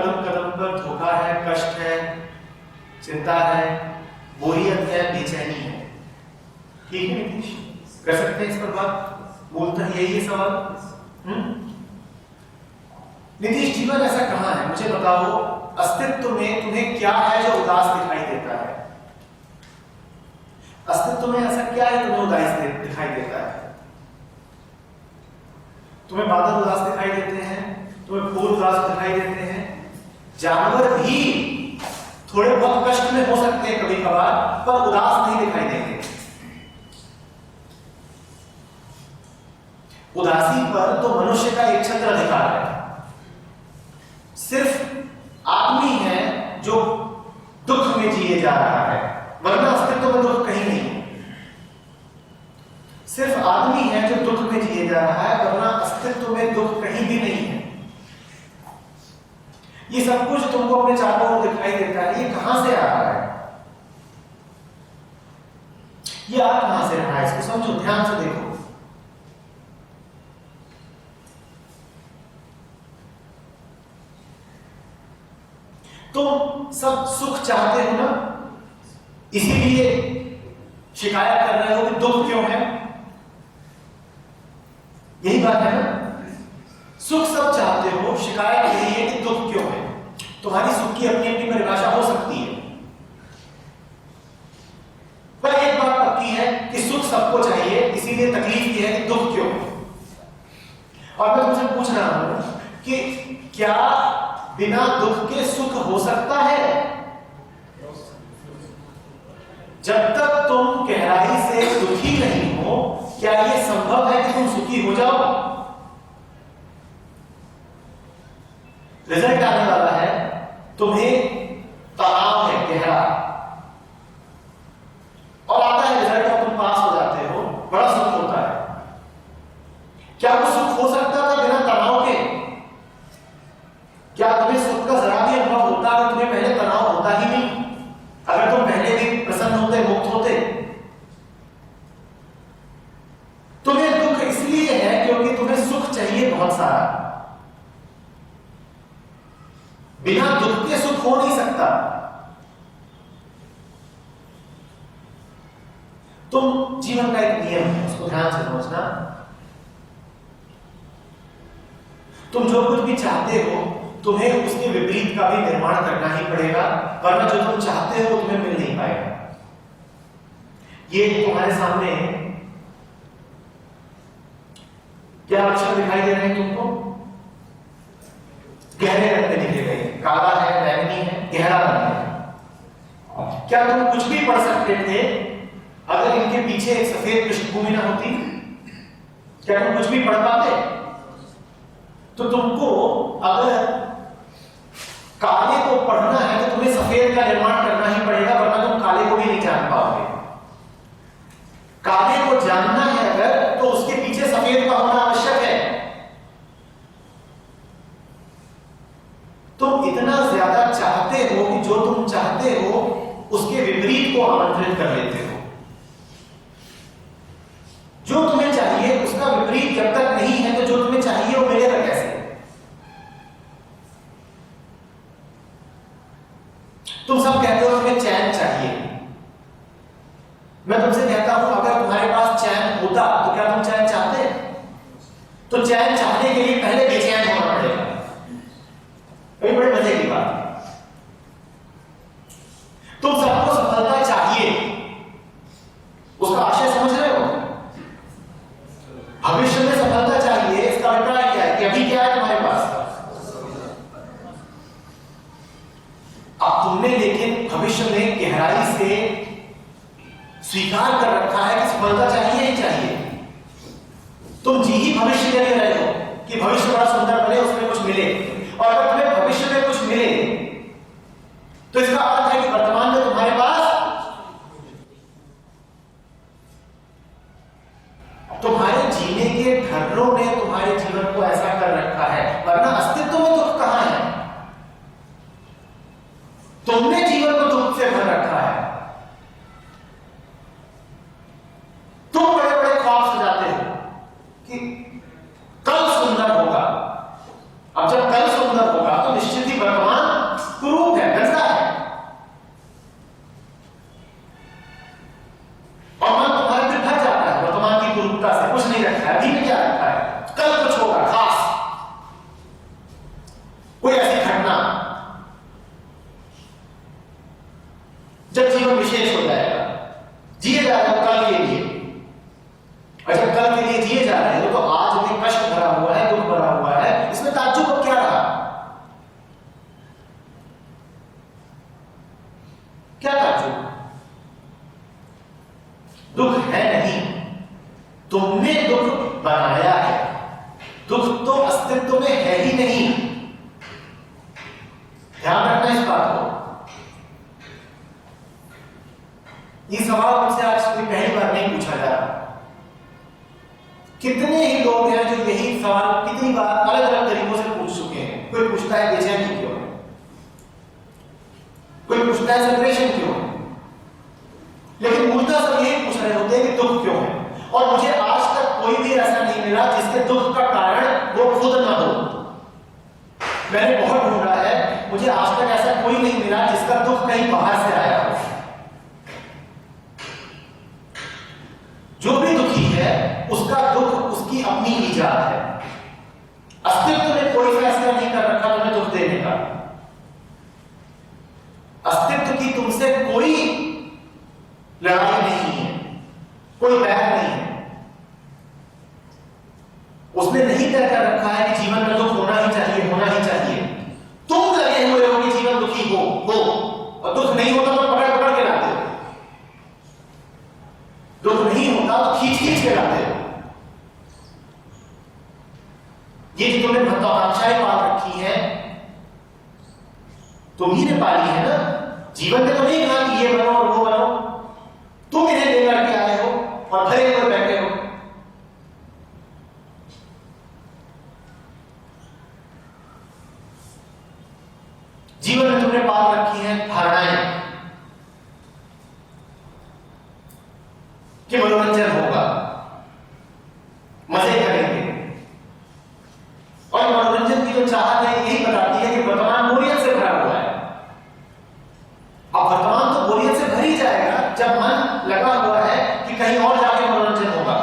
कदम कदम पर धोखा है, कष्ट है, चिंता है, बोरियत है, बेचैनी है। ठीक है नीतीश, कर सकते हैं इस पर बात? मूलतः यही है सवाल। नीतीश, जीवन ऐसा कहां है? मुझे बताओ, अस्तित्व में तुम्हें क्या है जो उदास दिखाई देता है? अस्तित्व में ऐसा क्या है तुम्हें उदास दिखाई देता है? तुम्हें बादल उदास दिखाई देते हैं, तुम्हें फूल उदास दिखाई देते हैं, जानवर भी थोड़े बहुत कष्ट में हो सकते हैं कभी कभार, पर उदास नहीं दिखाई देंगे। उदासी पर तो मनुष्य का एक छत्र अधिकार है। सिर्फ आदमी है जो दुख में जिए जा रहा है, वरना अस्तित्व में दुख कहीं नहीं है। सिर्फ आदमी है जो दुख में जिए जा रहा है, वरना अस्तित्व में दुख कहीं भी नहीं है। ये सब कुछ तुमको अपने चारों ओर दिखाई देता है, ये कहां से आ रहा है? ये आ कहां से रहा है? इसको समझो, ध्यान से देखो। तुम सब सुख चाहते हो ना, इसीलिए शिकायत कर रहे हो कि दुख क्यों है। यही बात है ना? सुख सब चाहते हो, शिकायत यही है कि दुख क्यों है। तुम्हारी सुख की अपनी अपनी परिभाषा हो सकती है, पर एक बात पक्की है कि सुख सबको चाहिए, इसीलिए तकलीफ यह है कि दुख क्यों है। और मैं तुमसे पूछ रहा हूं कि क्या बिना दुख के सुख हो सकता है? जब तक तुम गहराई से दुखी नहीं हो, क्या यह संभव है कि तुम सुखी हो जाओ? रिजल्ट आने वाला है, तुम्हें तनाव है गहरा, और आता है रिजल्ट और तुम पास हो जाते हो, बड़ा सुख होता है। क्या वो सुख हो सकता था बिना तनाव के? क्या तुम्हें सुख का जरा भी अनुभव होता अगर तुम्हें पहले तनाव होता ही नहीं? अगर तुम पहले भी प्रसन्न होते, मुक्त होते? तुम्हें दुख इसलिए है क्योंकि तुम्हें सुख चाहिए बहुत सारा। बिना दुख के सुख हो नहीं सकता। तुम जीवन का एक नियम है, उसको ध्यान से समझना। तुम जो कुछ भी चाहते हो, तुम्हें उसके विपरीत का भी निर्माण करना ही पड़ेगा, वरना जो तुम चाहते हो तुम्हें मिल नहीं पाएगा। ये तुम्हारे सामने क्या अक्षर दिखाई दे रहे हैं तुमको? गहरे रंग में लिखे गए, काला है, बैंगनी है, गहरा रंग है। क्या तुम कुछ भी पढ़ सकते थे अगर इनके पीछे एक सफेद पृष्ठभूमि ना होती? क्या तुम कुछ भी पढ़ पाते? तो तुमको अगर काले को पढ़ना है तो तुम्हें सफेद का निर्माण करना ही पड़ेगा, वरना तुम काले को भी नहीं जान पाओगे। काले को जानना है अगर, तो उसके पीछे सफेद का होना आवश्यक है। तुम इतना ज्यादा चाहते हो कि जो तुम चाहते हो उसके विपरीत को आमंत्रित कर लेते हो। जो तुम्हें चाहिए उसका विपरीत जब तक नहीं है, तो जो तुम्हें चाहिए वो मिलेगा कैसे? तुम सब कहते हो तुम्हें चैन चाहिए। मैं तुमसे कहता हूं अगर तुम्हारे पास चैन होता तो क्या तुम चैन चाहते? तो चैन चाहने के लिए पहले बेचैन होना पड़ेगा। ये बड़े मजे की बात है। तुम सबको सफलता चाहिए, उसका आशय समझ रहे हो? भविष्य में सफलता चाहिए, इसका अभिप्राय क्या है कि अभी क्या है तुम्हारे पास? अब तुमने लेकिन भविष्य में गहराई से स्वीकार कर रखा है कि सफलता चाहिए ही चाहिए। तुम जी ही भविष्य के लिए रहे हो कि भविष्य बड़ा सुंदर बने, उसमें कुछ मिले। और अगर तुम्हें भविष्य में कुछ मिले तो इसका अर्थ है कि वर्तमान में तुम्हारे पास तुम्हारे जीने के ढर्रों ने तुम्हारे जीवन को ऐसा कर रखा है, वरना अस्तित्व में दुख कहां है? तुमने जीवन को दुख से भर रखा है। तुम बड़े बड़े ख्वाब सजाते हो कि कल सुंदर होगा। अब जब कल सुंदर होगा तो निश्चित ही वर्तमान क्या ताज्जुब? दुख है नहीं, तुमने दुख बनाया है। दुख तो अस्तित्व में है ही नहीं। ध्यान रखना इस बात को। ये सवाल मुझसे आज कोई पहली बार नहीं पूछा जा रहा। कितने ही लोग हैं जो यही सवाल कितनी बार अलग अलग तरीकों से पूछ चुके हैं। कोई पूछता है बेचैनी क्यों है, कोई पूछता है सेपरेशन क्यों है, लेकिन मूलतः सब यही पूछ रहे होते हैं कि दुख क्यों है। और मुझे आज तक कोई भी ऐसा नहीं मिला जिसके दुख का कारण वो खुद ना हो। मैंने बहुत ढूंढा है, मुझे आज तक ऐसा कोई नहीं मिला जिसका दुख कहीं बाहर से आया हो। जो भी दुखी है उसका दुख उसकी अपनी ईजाद है। अस्तित्व ने कोई फैसला नहीं कर रखा तुम्हें दुख देने का। अस्तित्व की तुमसे कोई लड़ाई नहीं है, कोई बैर नहीं है। उसने नहीं तय कर रखा है कि जीवन में दुख होना ही चाहिए, होना ही चाहिए। तुम लगे हुए हो कि जीवन दुखी हो, और दुख नहीं होता तो पकड़ पकड़ के लाते हो। दुख नहीं होता तो खींच खींच के लाते हो। ये जो तुमने महत्वाकांक्षाएं पाल रखी है, तुम ही ने पाली है ना। जीवन में तो नहीं कहा कि ये बनो और वो बनो, तुम इन्हें लेकर के आए हो और भरे हुए बैठे हो। जीवन में तुमने पाल रखी है धारणाएं कि मनोरंजन होगा, मजे करेंगे। और मनोरंजन की जो चाहत है यही बताती है कि वर्तमान बोरियत से भरा हुआ है। अब वर्तमान तो बोरियत से भर ही जाएगा जब मन लगा हुआ है कि कहीं और जाके मनोरंजन होगा।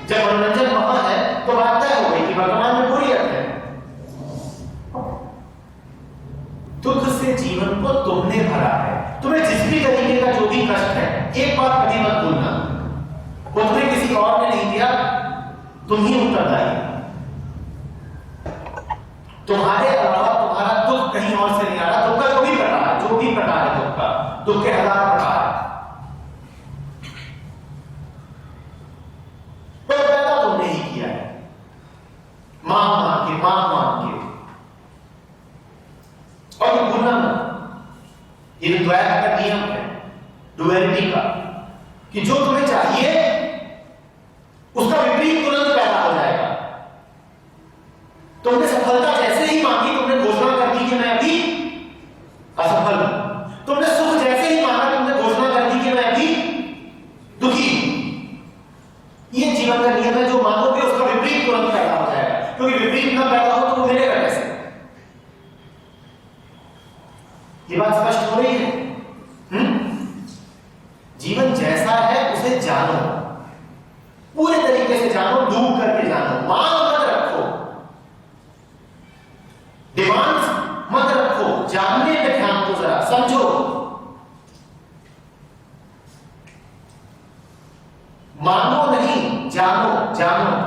जब मनोरंजन वहां है तो बात तय हो गई कि वर्तमान में बोरियत है। दुख से जीवन को तुमने भरा है। तुम्हें जिस भी तरीके का जो भी कष्ट है, एक बात कभी मत भूलना, वो तुम्हें किसी और ने नहीं दिया, तुम ही उत्तरदायी। तुम्हारे अलावा तुम्हारा दुख कहीं और से नहीं आ रहा। दुख का जो भी प्रकार है, जो भी प्रकार है दुख का, दुख के हजार प्रकार है, तो पैदा तुमने ही किया है, मां मान के, मां मान के। और ये भूलना मत, ये द्वैत का नियम है, डुअलिटी का, कि जो तुम्हें चाहिए उसका विपरीत तुरंत पैदा हो जाएगा। तुमने सफलता जैसे ही मांगी, तुमने घोषणा कर दी कि मैं अभी असफल हूं। तुमने सुख जैसे ही मांगा, तुमने घोषणा कर दी कि मैं अभी दुखी हूं। ये जीवन का नियम है, जो मानोगे उसका विपरीत तुरंत पैदा हो जाएगा। क्योंकि विपरीत ना पैदा हो तो वो मिलेगा कैसे? ये बात स्पष्ट हो रही है। जीवन जैसा है उसे जानो, पूरे तरीके से जानो, डूब करके जानो। मांग मत रखो, डिमांड्स मत रखो, जानने पे ध्यान दो, जरा समझो। मानो नहीं, जानो, जानो।